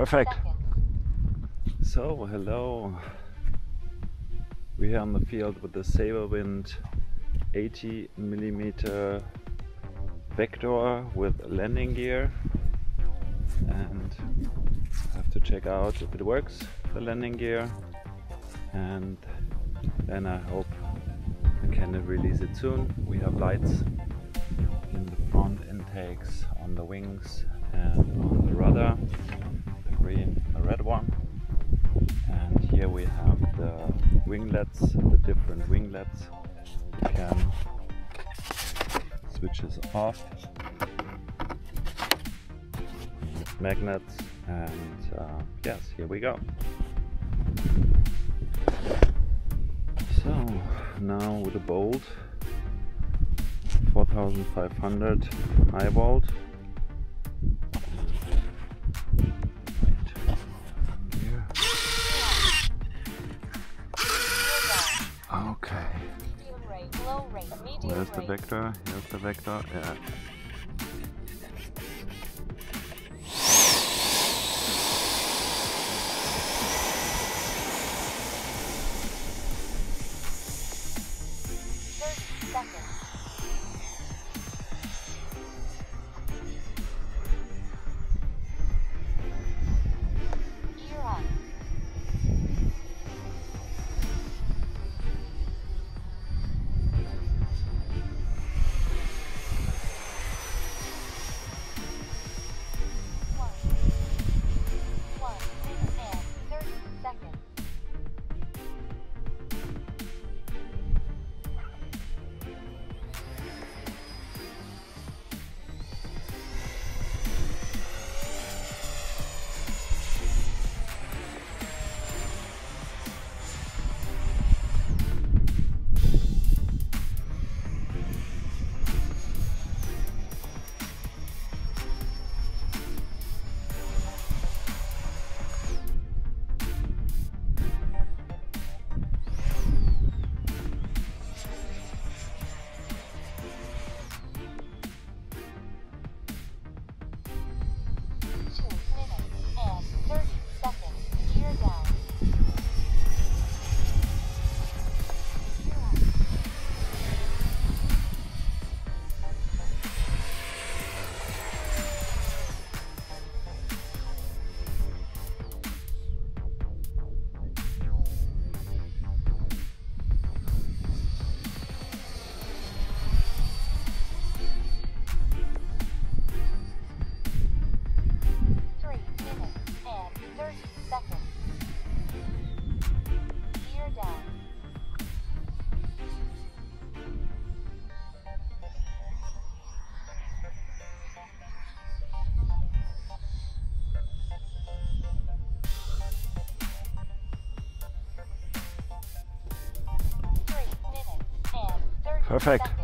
Perfect. So, hello. We're here on the field with the SaberWind 80mm Vector with landing gear, and I have to check out if it works, the landing gear, and then I hope I can release it soon. We have lights in the front intakes, on the wings and on the rudder, the green and the red one. And here we have the winglets, the different winglets. You can switch this off, magnets, and yes, here we go. So now with a bolt, 4500 high volt. Okay. Where's the vector? Here's the vector. Yeah. Perfect.